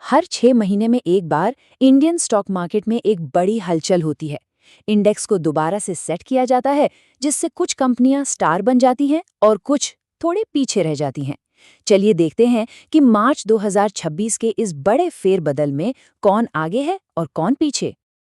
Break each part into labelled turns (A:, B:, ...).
A: हर 6 महीने में एक बार इंडियन स्टॉक मार्केट में एक बड़ी हलचल होती है। इंडेक्स को दोबारा से सेट किया जाता है, जिससे कुछ कंपनियां स्टार बन जाती हैं और कुछ थोड़े पीछे रह जाती हैं। चलिए देखते हैं कि मार्च 2026 के इस बड़े फेरबदल में कौन आगे है और कौन पीछे।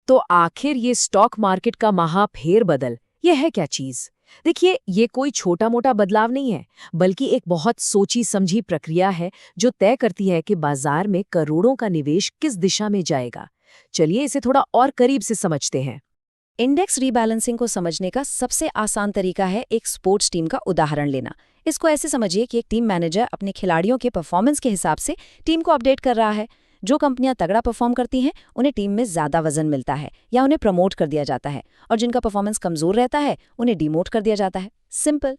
B: तो आखिर ये स्टॉक मार्केट का महा फेरबदल, ये है क्या चीज? देखिए, ये कोई छोटा मोटा बदलाव नहीं है, बल्कि एक बहुत सोची समझी प्रक्रिया है जो तय करती है कि बाजार में करोड़ों का निवेश किस दिशा में जाएगा। चलिए इसे थोड़ा और करीब से समझते हैं।
A: इंडेक्स रीबैलेंसिंग को समझने का सबसे आसान तरीका है एक स्पोर्ट्स टीम का उदाहरण लेना। इसको ऐसे समझिए कि एक टीम मैनेजर अपने खिलाड़ियों के परफॉर्मेंस के हिसाब से टीम को अपडेट कर रहा है। जो कंपनियां तगड़ा परफॉर्म करती हैं, उन्हें टीम में ज्यादा वजन मिलता है या उन्हें प्रमोट कर दिया जाता है, और जिनका परफॉर्मेंस कमजोर रहता है उन्हें डिमोट कर दिया जाता है। सिंपल।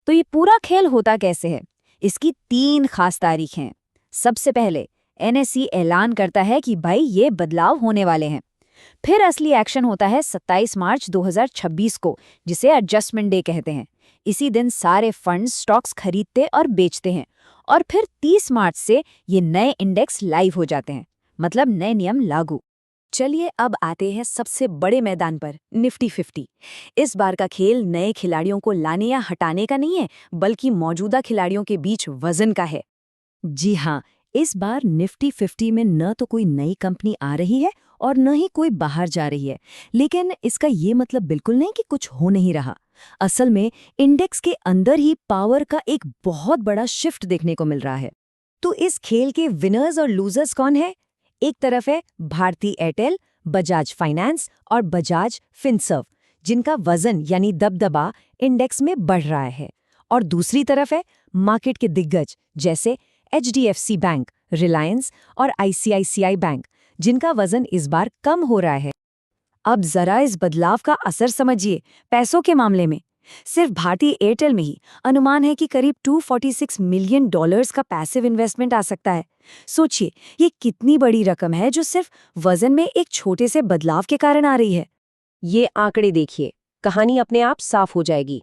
A: तो ये पूरा खेल होता कैसे है? इसकी 3 खास तारीख हैं। सबसे पहले एनएसई ऐलान करता है कि भाई ये बदलाव होने वाले हैं। फिर असली एक्शन होता है 27 मार्च 2026 को, जिसे एडजस्टमेंट डे कहते हैं। इसी दिन सारे फंड्स स्टॉक्स खरीदते और बेचते हैं, और फिर 30 मार्च से ये नए इंडेक्स लाइव हो जाते हैं, मतलब नए नियम लागू। चलिए अब आते हैं सबसे बड़े मैदान पर, निफ्टी 50। इस बार का खेल नए खिलाड़ियों को लाने या हटाने का नहीं है, बल्कि मौजूदा खिलाड़ियों के बीच वजन का है। जी हाँ, इस बार निफ्टी 50 में न तो कोई नई कंपनी आ रही है और न ही कोई बाहर जा रही है। लेकिन इसका ये मतलब बिल्कुल नहीं कि कुछ हो नहीं रहा। असल में इंडेक्स के अंदर ही पावर का एक बहुत बड़ा शिफ्ट देखने को मिल रहा है। तो इस खेल के विनर्स और लूजर्स कौन है? एक तरफ है भारती एयरटेल, बजाज फाइनेंस और बजाज फिनसर्व, जिनका वजन यानी दबदबा इंडेक्स में बढ़ रहा है। और दूसरी तरफ है मार्केट के दिग्गज जैसे एचडीएफसी बैंक, रिलायंस और आईसीआईसीआई बैंक, जिनका वजन इस बार कम हो रहा है। अब जरा इस बदलाव का असर समझिए पैसों के मामले में। सिर्फ भारतीय एयरटेल में ही अनुमान है कि करीब $246 मिलियन का पैसिव इन्वेस्टमेंट आ सकता है। सोचिए, ये कितनी बड़ी रकम है जो सिर्फ वजन में एक छोटे से बदलाव के कारण आ रही है।
B: ये आंकड़े देखिए, कहानी अपने आप साफ हो जाएगी।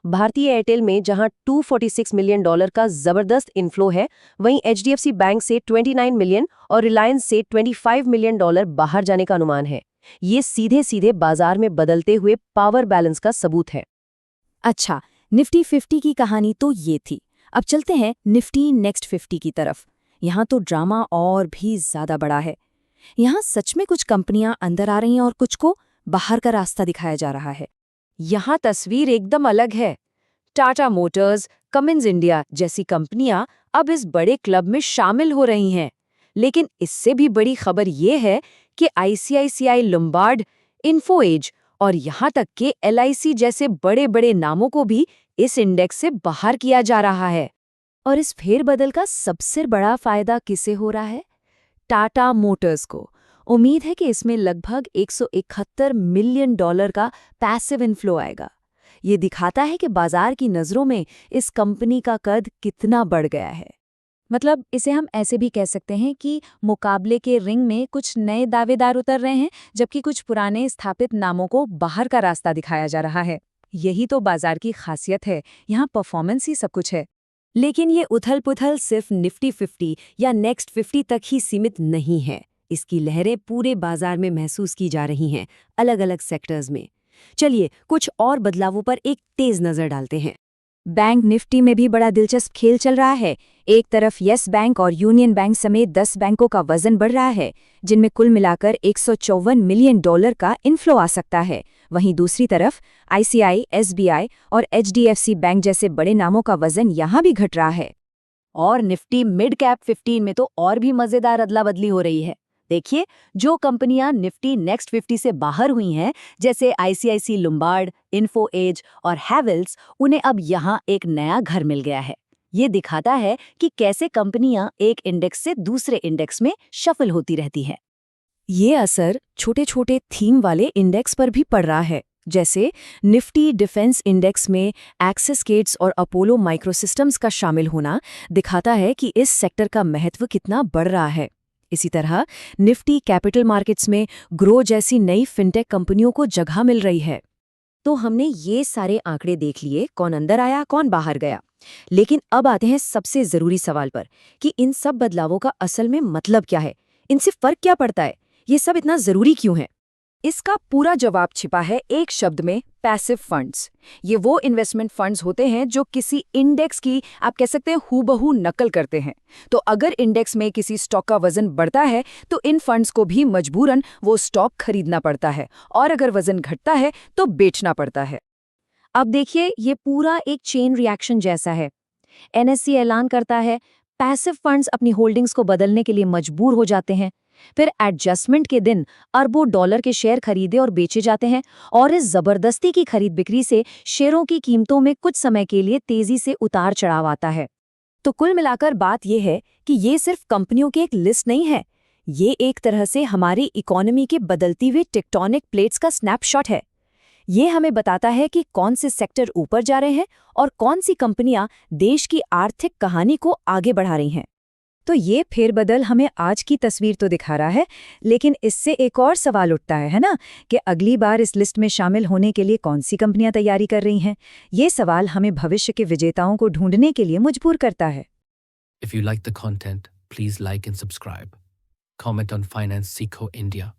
B: भारतीय एयरटेल में जहां $246 मिलियन का जबरदस्त इन्फ्लो है, वहीं एचडीएफसी बैंक से 29 मिलियन और रिलायंस से $25 मिलियन बाहर जाने का अनुमान है। ये सीधे सीधे बाजार में बदलते हुए पावर बैलेंस का सबूत है।
A: अच्छा, निफ्टी 50 की कहानी तो ये थी। अब चलते हैं निफ्टी नेक्स्ट 50 की तरफ। यहाँ तो ड्रामा और भी ज्यादा बड़ा है। यहाँ सच में कुछ कंपनियां अंदर आ रही हैं और कुछ को बाहर का रास्ता दिखाया जा रहा है।
B: यहाँ तस्वीर एकदम अलग है। टाटा मोटर्स, कमिंस इंडिया जैसी कंपनियां अब इस बड़े क्लब में शामिल हो रही हैं। लेकिन इससे भी बड़ी खबर ये है कि आईसीआईसीआई लोम्बार्ड, इन्फो एज और यहाँ तक कि एलआईसी जैसे बड़े बड़े नामों को भी इस इंडेक्स से बाहर किया जा रहा है।
A: और इस फेरबदल का सबसे बड़ा फायदा किसे हो रहा है? टाटा मोटर्स को। उम्मीद है कि इसमें लगभग $171 मिलियन का पैसिव इनफ्लो आएगा। ये दिखाता है कि बाजार की नज़रों में इस कंपनी का कद कितना बढ़ गया है। मतलब इसे हम ऐसे भी कह सकते हैं कि मुकाबले के रिंग में कुछ नए दावेदार उतर रहे हैं, जबकि कुछ पुराने स्थापित नामों को बाहर का रास्ता दिखाया जा रहा है। यही तो बाजार की खासियत है, यहाँ परफॉर्मेंस ही सब कुछ है। लेकिन ये उथल-पुथल सिर्फ निफ्टी 50 या नेक्स्ट 50 तक ही सीमित नहीं है। इसकी लहरें पूरे बाजार में महसूस की जा रही हैं, अलग-अलग सेक्टर्स में। चलिए कुछ और बदलावों पर एक तेज नजर डालते हैं। बैंक निफ्टी में भी बड़ा दिलचस्प खेल चल रहा है। एक तरफ येस बैंक और यूनियन बैंक समेत 10 बैंकों का वजन बढ़ रहा है, जिनमें कुल मिलाकर $154 मिलियन का इनफ्लो आ सकता है। वहीं दूसरी तरफ आईसीआई, एसबीआई और एचडीएफसी बैंक जैसे बड़े नामों का वजन यहाँ भी घट रहा है। और निफ्टी मिड कैप 15 में तो और भी मजेदार अदला बदली हो रही है। देखिए, जो कंपनियां निफ्टी नेक्स्ट 50 से बाहर हुई हैं, जैसे आईसीआईसी लोम्बार्ड, इन्फो एज और हैवेल्स, उन्हें अब यहाँ एक नया घर मिल गया है। ये दिखाता है कि कैसे कंपनियां एक इंडेक्स से दूसरे इंडेक्स में शफल होती रहती हैं। ये असर छोटे छोटे थीम वाले इंडेक्स पर भी पड़ रहा है। जैसे निफ्टी डिफेंस इंडेक्स में एक्सिस गेट्स और अपोलो माइक्रोसिस्टम्स का शामिल होना दिखाता है कि इस सेक्टर का महत्व कितना बढ़ रहा है। इसी तरह निफ्टी कैपिटल मार्केट्स में ग्रो जैसी नई फिनटेक कंपनियों को जगह मिल रही है। तो हमने ये सारे आंकड़े देख लिए, कौन अंदर आया कौन बाहर गया। लेकिन अब आते हैं सबसे जरूरी सवाल पर कि इन सब बदलावों का असल में मतलब क्या है।
B: इनसे फर्क क्या पड़ता है? ये सब इतना जरूरी क्यों है?
A: इसका पूरा जवाब छिपा है एक शब्द में, पैसिव फंड्स। ये वो इन्वेस्टमेंट फंड्स होते हैं जो किसी इंडेक्स की, आप कह सकते हैं, हूबहू नकल करते हैं। तो अगर इंडेक्स में किसी स्टॉक का वजन बढ़ता है तो इन फंड्स को भी मजबूरन वो स्टॉक खरीदना पड़ता है, और अगर वजन घटता है तो बेचना पड़ता है।
B: अब देखिए, ये पूरा एक चेन रिएक्शन जैसा है। एनएससी ऐलान करता है, पैसिव फंड्स अपनी होल्डिंग्स को बदलने के लिए मजबूर हो जाते हैं। फिर एडजस्टमेंट के दिन अरबों डॉलर के शेयर खरीदे और बेचे जाते हैं, और इस जबरदस्ती की खरीद बिक्री से शेयरों की कीमतों में कुछ समय के लिए तेजी से उतार चढ़ाव आता है।
A: तो कुल मिलाकर बात यह है कि ये सिर्फ कंपनियों की एक लिस्ट नहीं है, ये एक तरह से हमारी इकोनॉमी के बदलती हुई टेक्टोनिक प्लेट्स का स्नैपशॉट है। ये हमें बताता है कि कौन से सेक्टर ऊपर जा रहे हैं और कौन सी कंपनियां देश की आर्थिक कहानी को आगे बढ़ा रही हैं।
B: तो ये फेरबदल हमें आज की तस्वीर तो दिखा रहा है, लेकिन इससे एक और सवाल उठता है ना, कि अगली बार इस लिस्ट में शामिल होने के लिए कौन सी कंपनियां तैयारी कर रही हैं? ये सवाल हमें भविष्य के विजेताओं को ढूंढने के लिए मजबूर करता है।
C: If you like the content, please like and subscribe. Comment on Finance Seco India.